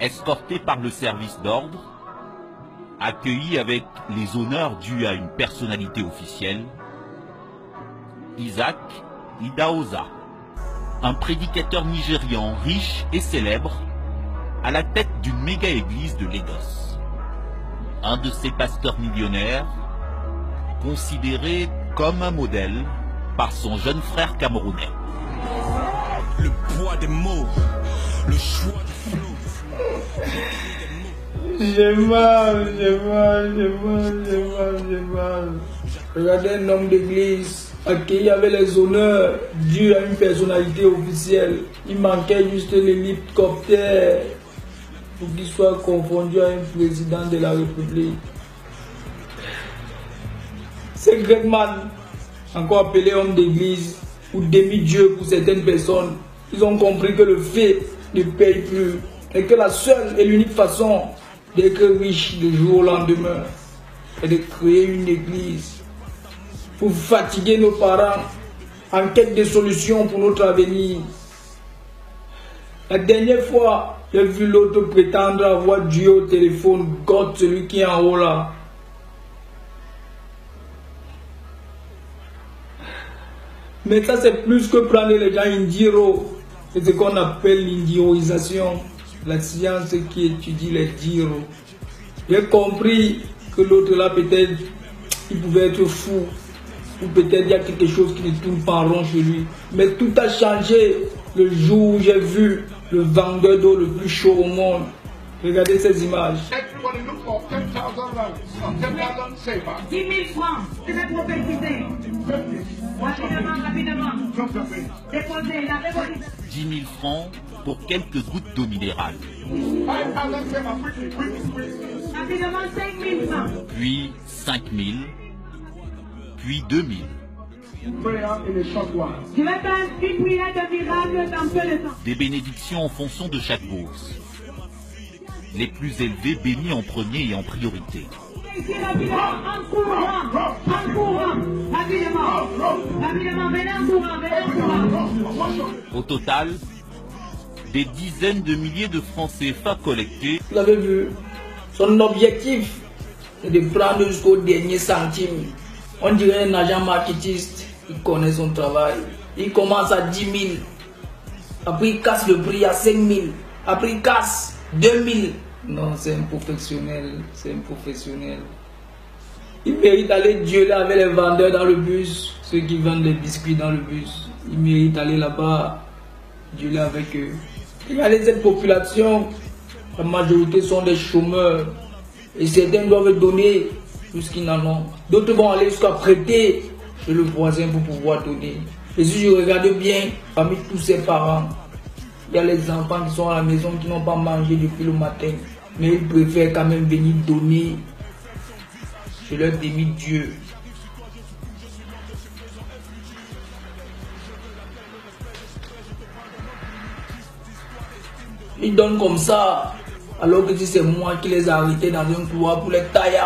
escorté par le service d'ordre, accueilli avec les honneurs dus à une personnalité officielle, Isaac Idahosa, un prédicateur nigérian riche et célèbre, à la tête d'une méga-église de Lagos. Un de ces pasteurs millionnaires, considéré comme un modèle par son jeune frère camerounais. Le poids des mots, le choix du flow. J'ai mal. Regardez un homme d'église accueilli avec les honneurs dus à une personnalité officielle. Il manquait juste l'hélicoptère pour qu'il soit confondu à un président de la République. C'est Gregman, encore appelé homme d'église ou demi-dieu pour certaines personnes. Ils ont compris que le fait ne paye plus et que la seule et l'unique façon d'être riche du jour au lendemain est de créer une église pour fatiguer nos parents en quête de solutions pour notre avenir. La dernière fois, j'ai vu l'autre prétendre avoir Dieu au téléphone, God, celui qui est en haut là. Mais ça, c'est plus que prendre les gens indiro. C'est ce qu'on appelle l'indiroisation, la science qui étudie les diro. J'ai compris que l'autre là, peut-être, il pouvait être fou. Ou peut-être il y a quelque chose qui ne tourne pas en rond chez lui. Mais tout a changé le jour où j'ai vu le vendeur d'eau le plus chaud au monde. Regardez ces images. 10 000 francs, c'est la prophétisée. Rapidement. Déposez la révolution. 10 000 francs pour quelques gouttes d'eau minérale. Rapidement, 5 000 francs. Puis 5 000, puis 2 000. Je vais faire une prière de miracle dans peu de temps. Des bénédictions en fonction de chaque bourse. Les plus élevés bénis en premier et en priorité. Ici, rapidement, en courant, rapidement, venez en courant. Au total, des dizaines de milliers de francs CFA collectés. Vous avez vu, son objectif est de prendre jusqu'au dernier centime. On dirait un agent marketiste qui connaît son travail. Il commence à 10 000. Après, il casse le prix à 5 000. Après, il casse 2 000. Non, c'est un professionnel. C'est un professionnel. Il mérite d'aller Dieu avec les vendeurs dans le bus. Ceux qui vendent les biscuits dans le bus. Il mérite d'aller là-bas. Dieu avec eux. Regardez cette population. La majorité sont des chômeurs. Et certains doivent donner plus qu'ils n'en ont. D'autres vont aller jusqu'à prêter chez le voisin pour pouvoir donner. Et si je regarde bien, parmi tous ces parents, il y a les enfants qui sont à la maison qui n'ont pas mangé depuis le matin. Mais ils préfèrent quand même venir donner chez leur demi-dieu. Ils donnent comme ça, alors que si c'est moi qui les ai arrêtés dans un couloir pour les tailler,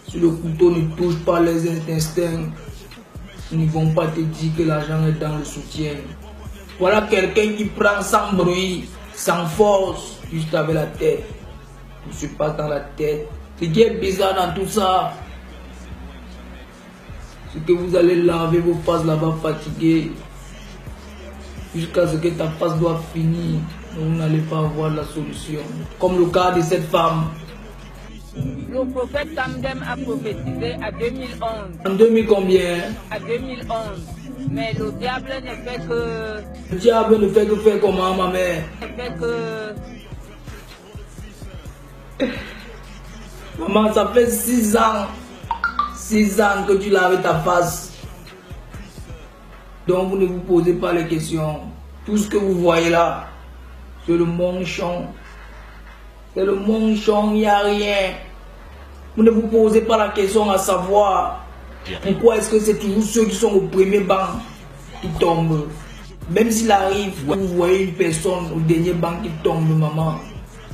si le couteau ne touche pas les intestins, ils ne vont pas te dire que l'argent est dans le soutien. Voilà quelqu'un qui prend sans bruit, sans force, juste avec la tête. Tout se passe dans la tête. Ce qui est bizarre dans tout ça, c'est que vous allez laver vos faces là-bas fatiguées, jusqu'à ce que ta face doit finir. Vous n'allez pas avoir la solution. Comme le cas de cette femme. Le prophète Kamdem a prophétisé à 2011. En 2000 combien? À 2011. Mais le diable ne fait que... Le diable ne fait que faire comment, ma mère? Ne fait que... Maman, ça fait 6 ans. 6 ans que tu laves ta face. Donc vous ne vous posez pas les questions. Tout ce que vous voyez là, c'est le manchon. C'est le manchon, il n'y a rien. Vous ne vous posez pas la question à savoir pourquoi est-ce que c'est toujours ceux qui sont au premier banc qui tombent. Même s'il arrive, vous voyez une personne au dernier banc qui tombe, maman.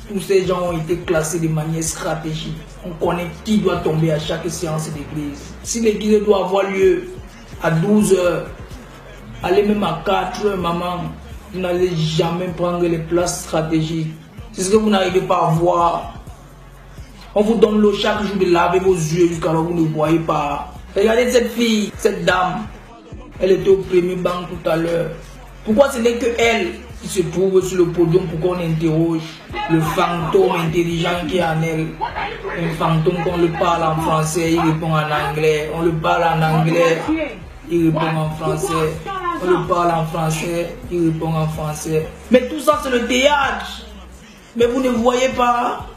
Tous ces gens ont été classés de manière stratégique. On connaît qui doit tomber à chaque séance d'église. Si l'église doit avoir lieu à 12 h, allez même à 4 h, maman. Vous n'allez jamais prendre les places stratégiques. C'est ce que vous n'arrivez pas à voir. On vous donne l'eau chaque jour de laver vos yeux jusqu'à là vous ne voyez pas. Regardez cette fille, cette dame. Elle était au premier banc tout à l'heure. Pourquoi ce n'est que elle qui se trouve sur le podium pour qu'on interroge le fantôme intelligent qui est en elle? Un fantôme qu'on le parle en français, il répond en anglais. On le parle en anglais, il répond en français. On le parle en français, il répond en français. Mais tout ça c'est le théâtre. Mais vous ne voyez pas.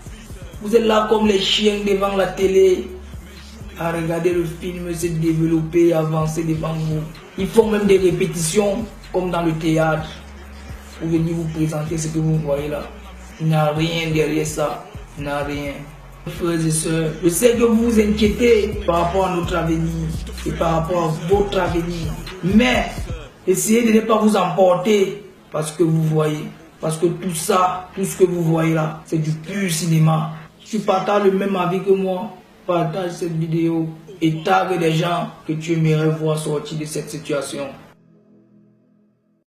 Vous êtes là comme les chiens devant la télé à regarder le film se développer, avancer devant vous. Ils font même des répétitions comme dans le théâtre pour venir vous présenter ce que vous voyez là. Il n'y a rien derrière ça. Il n'y a rien. Frères et sœurs, je sais que vous vous inquiétez par rapport à notre avenir et par rapport à votre avenir. Mais essayez de ne pas vous emporter parce que vous voyez. Parce que tout ça, tout ce que vous voyez là, c'est du pur cinéma. Si tu partages le même avis que moi, partage cette vidéo et tague des gens que tu aimerais voir sortir de cette situation.